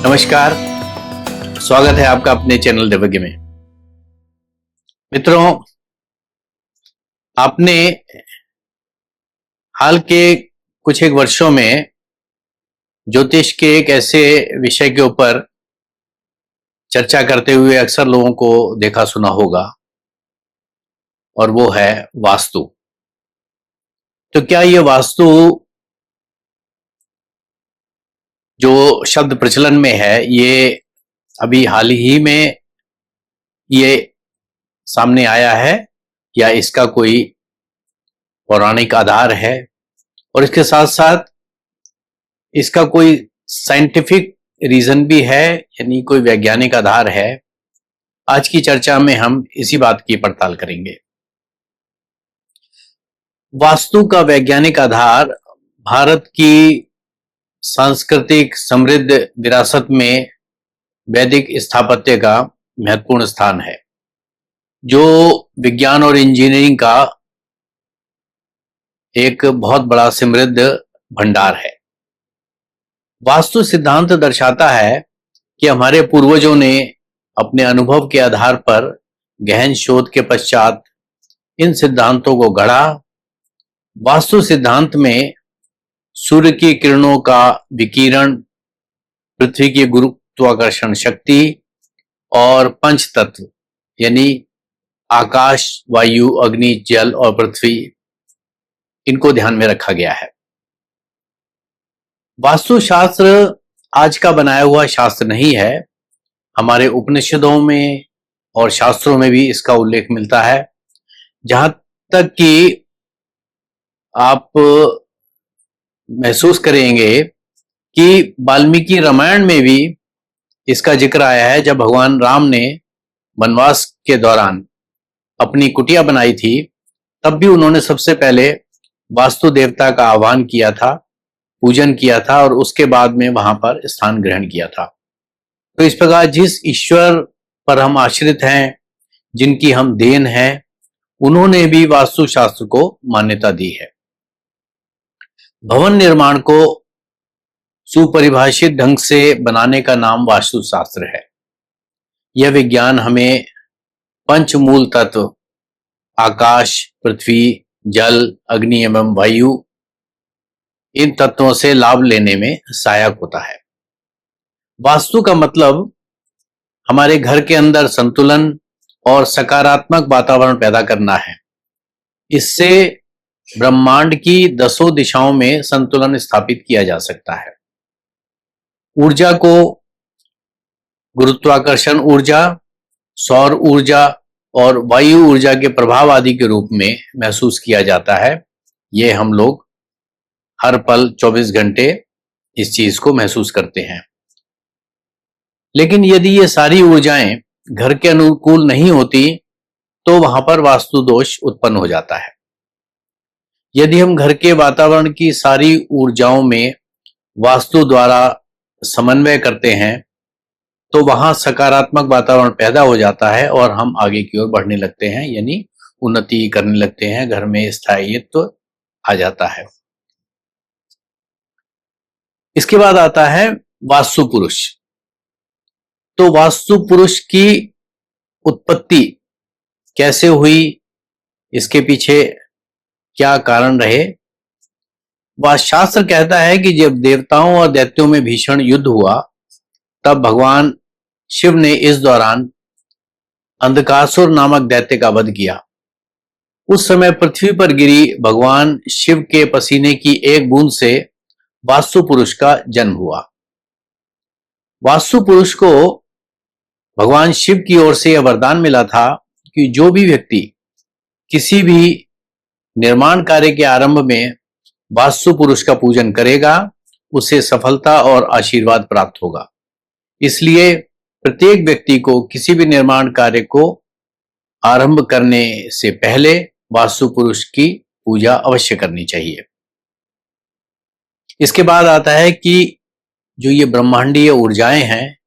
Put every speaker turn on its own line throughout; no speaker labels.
नमस्कार। स्वागत है आपका अपने चैनल दिव्य में। मित्रों, आपने हाल के कुछ एक वर्षों में ज्योतिष के एक ऐसे विषय के ऊपर चर्चा करते हुए अक्सर लोगों को देखा सुना होगा, और वो है वास्तु। तो क्या ये वास्तु जो शब्द प्रचलन में है, ये अभी हाल ही में ये सामने आया है या इसका कोई पौराणिक आधार है, और इसके साथ साथ इसका कोई साइंटिफिक रीजन भी है, यानी कोई वैज्ञानिक आधार है? आज की चर्चा में हम इसी बात की पड़ताल करेंगे। वास्तु का वैज्ञानिक आधार भारत की सांस्कृतिक समृद्ध विरासत में वैदिक स्थापत्य का महत्वपूर्ण स्थान है, जो विज्ञान और इंजीनियरिंग का एक बहुत बड़ा समृद्ध भंडार है। वास्तु सिद्धांत दर्शाता है कि हमारे पूर्वजों ने अपने अनुभव के आधार पर गहन शोध के पश्चात इन सिद्धांतों को गढ़ा। वास्तु सिद्धांत में सूर्य की किरणों का विकिरण, पृथ्वी की गुरुत्वाकर्षण शक्ति और पंच तत्व यानी आकाश, वायु, अग्नि, जल और पृथ्वी, इनको ध्यान में रखा गया है। वास्तुशास्त्र आज का बनाया हुआ शास्त्र नहीं है। हमारे उपनिषदों में और शास्त्रों में भी इसका उल्लेख मिलता है। जहां तक कि आप महसूस करेंगे कि वाल्मीकि रामायण में भी इसका जिक्र आया है। जब भगवान राम ने वनवास के दौरान अपनी कुटिया बनाई थी, तब भी उन्होंने सबसे पहले वास्तु देवता का आह्वान किया था, पूजन किया था, और उसके बाद में वहां पर स्थान ग्रहण किया था। तो इस प्रकार जिस ईश्वर पर हम आश्रित हैं, जिनकी हम देन हैं, उन्होंने भी वास्तुशास्त्र को मान्यता दी है। भवन निर्माण को सुपरिभाषित ढंग से बनाने का नाम वास्तुशास्त्र है। यह विज्ञान हमें पंच मूल तत्व आकाश, पृथ्वी, जल, अग्नि एवं वायु, इन तत्वों से लाभ लेने में सहायक होता है। वास्तु का मतलब हमारे घर के अंदर संतुलन और सकारात्मक वातावरण पैदा करना है। इससे ब्रह्मांड की 10 दिशाओं में संतुलन स्थापित किया जा सकता है। ऊर्जा को गुरुत्वाकर्षण ऊर्जा, सौर ऊर्जा और वायु ऊर्जा के प्रभाव आदि के रूप में महसूस किया जाता है। ये हम लोग हर पल 24 घंटे इस चीज को महसूस करते हैं। लेकिन यदि ये सारी ऊर्जाएं घर के अनुकूल नहीं होती, तो वहां पर वास्तु दोष उत्पन्न हो जाता है। यदि हम घर के वातावरण की सारी ऊर्जाओं में वास्तु द्वारा समन्वय करते हैं, तो वहां सकारात्मक वातावरण पैदा हो जाता है और हम आगे की ओर बढ़ने लगते हैं, यानी उन्नति करने लगते हैं। घर में स्थायित्व आ जाता है। इसके बाद आता है वास्तु पुरुष। तो वास्तु पुरुष की उत्पत्ति कैसे हुई, इसके पीछे क्या कारण रहे? वास्तुशास्त्र कहता है कि जब देवताओं और दैत्यों में भीषण युद्ध हुआ, तब भगवान शिव ने इस दौरान अंधकासुर नामक दैत्य का वध किया। उस समय पृथ्वी पर गिरी भगवान शिव के पसीने की एक बूंद से वास्तु पुरुष का जन्म हुआ। वास्तु पुरुष को भगवान शिव की ओर से यह वरदान मिला था कि जो भी व्यक्ति किसी भी निर्माण कार्य के आरंभ में वास्तु पुरुष का पूजन करेगा, उसे सफलता और आशीर्वाद प्राप्त होगा। इसलिए प्रत्येक व्यक्ति को किसी भी निर्माण कार्य को आरंभ करने से पहले वास्तु पुरुष की पूजा अवश्य करनी चाहिए। इसके बाद आता है कि जो ये ब्रह्मांडीय ऊर्जाएं हैं,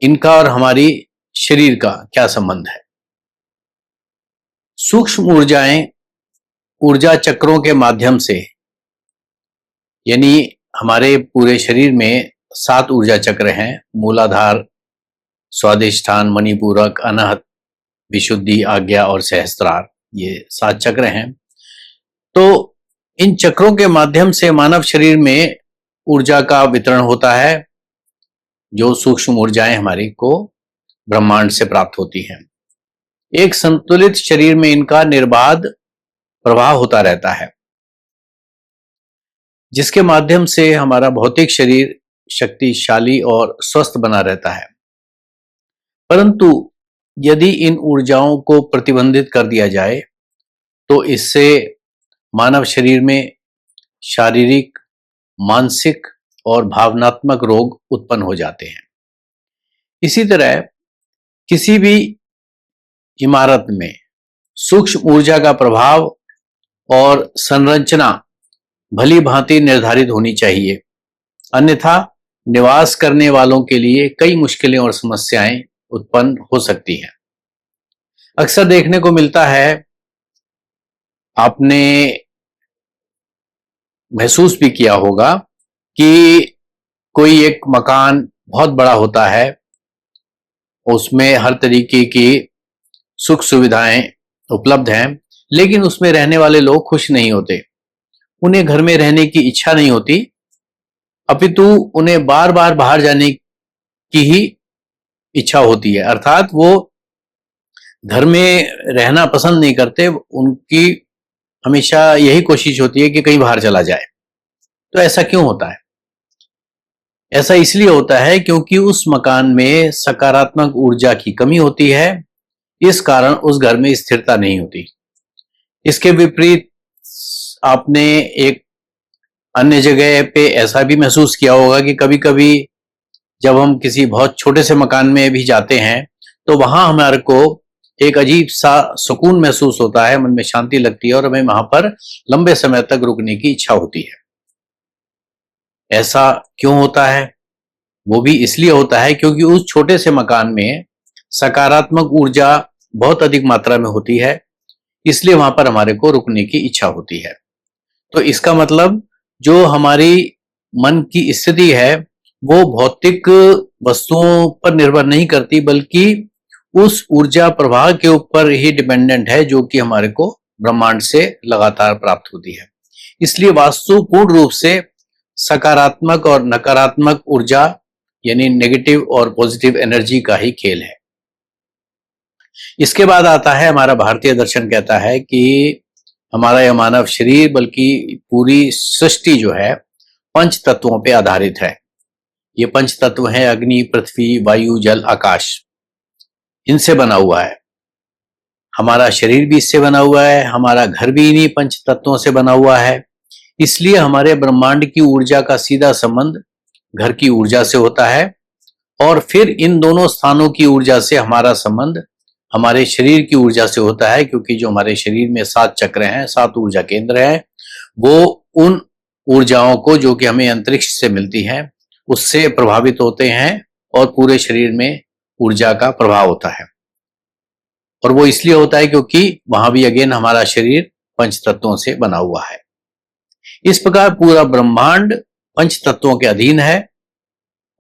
इनका और हमारी शरीर का क्या संबंध है? सूक्ष्म ऊर्जाएं ऊर्जा चक्रों के माध्यम से, यानी हमारे पूरे शरीर में 7 ऊर्जा चक्र हैं, मूलाधार, स्वादिष्ठान, मणिपूरक, अनाहत, विशुद्धि, आज्ञा और सहस्त्रार। ये 7 चक्र हैं। तो इन चक्रों के माध्यम से मानव शरीर में ऊर्जा का वितरण होता है, जो सूक्ष्म ऊर्जाएं हमारी को ब्रह्मांड से प्राप्त होती हैं। एक संतुलित शरीर में इनका निर्बाध प्रवाह होता रहता है, जिसके माध्यम से हमारा भौतिक शरीर शक्तिशाली और स्वस्थ बना रहता है। परंतु यदि इन ऊर्जाओं को प्रतिबंधित कर दिया जाए तो इससे मानव शरीर में शारीरिक, मानसिक और भावनात्मक रोग उत्पन्न हो जाते हैं। इसी तरह किसी भी इमारत में सूक्ष्म ऊर्जा का प्रभाव और संरचना भली भांति निर्धारित होनी चाहिए, अन्यथा निवास करने वालों के लिए कई मुश्किलें और समस्याएं उत्पन्न हो सकती हैं। अक्सर देखने को मिलता है, आपने महसूस भी किया होगा कि कोई एक मकान बहुत बड़ा होता है, उसमें हर तरीके की सुख सुविधाएं उपलब्ध हैं, लेकिन उसमें रहने वाले लोग खुश नहीं होते। उन्हें घर में रहने की इच्छा नहीं होती, अपितु उन्हें बार बार बाहर जाने की ही इच्छा होती है। अर्थात वो घर में रहना पसंद नहीं करते, उनकी हमेशा यही कोशिश होती है कि कहीं बाहर चला जाए। तो ऐसा क्यों होता है? ऐसा इसलिए होता है क्योंकि उस मकान में सकारात्मक ऊर्जा की कमी होती है। इस कारण उस घर में स्थिरता नहीं होती। इसके विपरीत आपने एक अन्य जगह पे ऐसा भी महसूस किया होगा कि कभी कभी जब हम किसी बहुत छोटे से मकान में भी जाते हैं तो वहां हमारे को एक अजीब सा सुकून महसूस होता है, मन में शांति लगती है और हमें वहां पर लंबे समय तक रुकने की इच्छा होती है। ऐसा क्यों होता है? वो भी इसलिए होता है क्योंकि उस छोटे से मकान में सकारात्मक ऊर्जा बहुत अधिक मात्रा में होती है, इसलिए वहां पर हमारे को रुकने की इच्छा होती है। तो इसका मतलब जो हमारी मन की स्थिति है वो भौतिक वस्तुओं पर निर्भर नहीं करती, बल्कि उस ऊर्जा प्रवाह के ऊपर ही डिपेंडेंट है, जो कि हमारे को ब्रह्मांड से लगातार प्राप्त होती है। इसलिए वास्तु पूर्ण रूप से सकारात्मक और नकारात्मक ऊर्जा यानी नेगेटिव और पॉजिटिव एनर्जी का ही खेल है। इसके बाद आता है, हमारा भारतीय दर्शन कहता है कि हमारा यह मानव शरीर बल्कि पूरी सृष्टि जो है पंच तत्वों पे आधारित है। ये पंच तत्व हैं अग्नि, पृथ्वी, वायु, जल, आकाश। इनसे बना हुआ है। हमारा शरीर भी इससे बना हुआ है, हमारा घर भी इन्हीं पंच तत्वों से बना हुआ है। इसलिए हमारे ब्रह्मांड की ऊर्जा का सीधा संबंध घर की ऊर्जा से होता है और फिर इन दोनों स्थानों की ऊर्जा से हमारा संबंध हमारे शरीर की ऊर्जा से होता है, क्योंकि जो हमारे शरीर में 7 चक्र हैं, 7 ऊर्जा केंद्र हैं, वो उन ऊर्जाओं को जो कि हमें अंतरिक्ष से मिलती हैं उससे प्रभावित होते हैं और पूरे शरीर में ऊर्जा का प्रभाव होता है। और वो इसलिए होता है क्योंकि वहां भी अगेन हमारा शरीर पंच तत्वों से बना हुआ है। इस प्रकार पूरा ब्रह्मांड पंच तत्वों के अधीन है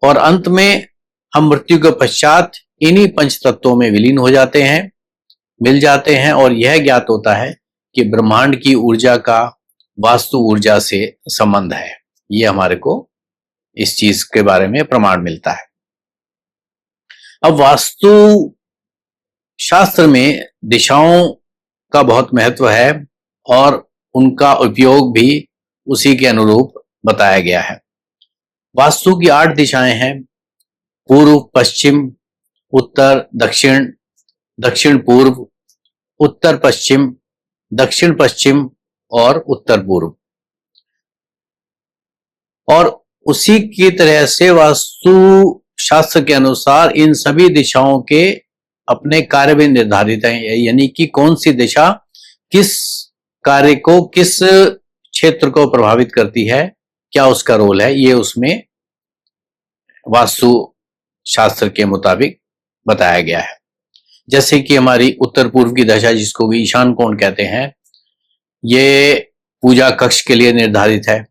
और अंत में हम मृत्यु के पश्चात इन्हीं पंच तत्वों में विलीन हो जाते हैं, मिल जाते हैं और यह ज्ञात होता है कि ब्रह्मांड की ऊर्जा का वास्तु ऊर्जा से संबंध है। ये हमारे को इस चीज के बारे में प्रमाण मिलता है। अब वास्तु शास्त्र में दिशाओं का बहुत महत्व है और उनका उपयोग भी उसी के अनुरूप बताया गया है। वास्तु की 8 दिशाएं हैं, पूर्व, पश्चिम, उत्तर, दक्षिण, दक्षिण पूर्व, उत्तर पश्चिम, दक्षिण पश्चिम और उत्तर पूर्व। और उसी की तरह से वास्तु शास्त्र के अनुसार इन सभी दिशाओं के अपने कार्य भी निर्धारित हैं, यानी कि कौन सी दिशा किस कार्य को, किस क्षेत्र को प्रभावित करती है, क्या उसका रोल है, ये उसमें वास्तु शास्त्र के मुताबिक बताया गया है। जैसे कि हमारी उत्तर पूर्व की दशा, जिसको भी ईशान कोण कहते हैं, ये पूजा कक्ष के लिए निर्धारित है।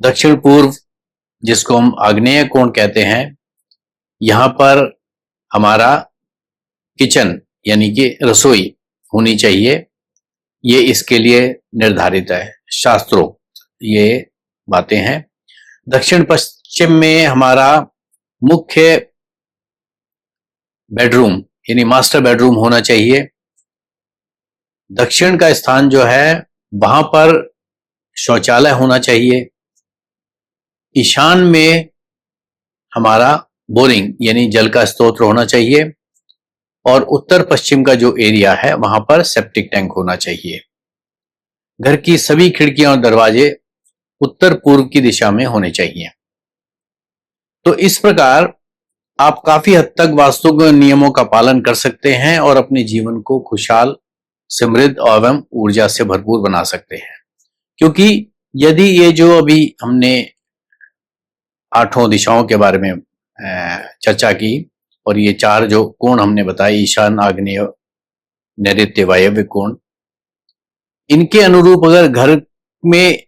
दक्षिण पूर्व जिसको हम आग्नेय कोण कहते हैं, यहां पर हमारा किचन यानी कि रसोई होनी चाहिए। ये इसके लिए निर्धारित है, शास्त्रोक्त ये बातें हैं। दक्षिण पश्चिम में हमारा मुख्य बेडरूम यानी मास्टर बेडरूम होना चाहिए। दक्षिण का स्थान जो है वहां पर शौचालय होना चाहिए। ईशान में हमारा बोरिंग यानी जल का स्रोत होना चाहिए और उत्तर पश्चिम का जो एरिया है वहां पर सेप्टिक टैंक होना चाहिए। घर की सभी खिड़कियां और दरवाजे उत्तर पूर्व की दिशा में होने चाहिए। तो इस प्रकार आप काफी हद तक वास्तु के नियमों का पालन कर सकते हैं और अपने जीवन को खुशहाल, समृद्ध एवं ऊर्जा से भरपूर बना सकते हैं। क्योंकि यदि ये जो अभी हमने 8 दिशाओं के बारे में चर्चा की और ये 4 जो कोण हमने बताए, ईशान, आग्नेय, नैऋत्य, वायव्य कोण, इनके अनुरूप अगर घर में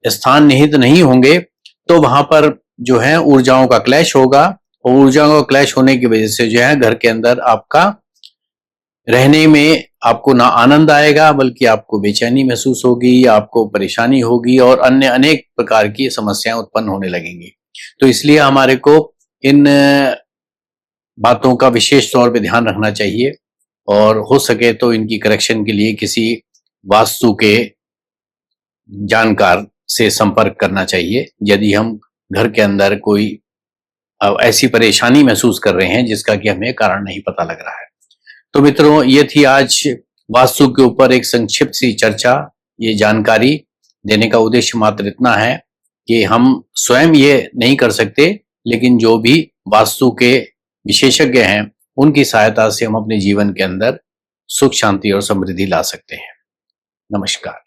स्थान निहित नहीं होंगे तो वहां पर जो है ऊर्जाओं का क्लैश होगा और ऊर्जाओं का क्लैश होने की वजह से जो है घर के अंदर आपका रहने में आपको ना आनंद आएगा बल्कि आपको बेचैनी महसूस होगी, आपको परेशानी होगी और अन्य अनेक प्रकार की समस्याएं उत्पन्न होने लगेंगी। तो इसलिए हमारे को इन बातों का विशेष तौर पे ध्यान रखना चाहिए और हो सके तो इनकी करेक्शन के लिए किसी वास्तु के जानकार से संपर्क करना चाहिए यदि हम घर के अंदर कोई ऐसी परेशानी महसूस कर रहे हैं जिसका कि हमें कारण नहीं पता लग रहा है। तो मित्रों, ये थी आज वास्तु के ऊपर एक संक्षिप्त सी चर्चा। ये जानकारी देने का उद्देश्य मात्र इतना है कि हम स्वयं ये नहीं कर सकते, लेकिन जो भी वास्तु के विशेषज्ञ हैं उनकी सहायता से हम अपने जीवन के अंदर सुख, शांति और समृद्धि ला सकते हैं। नमस्कार।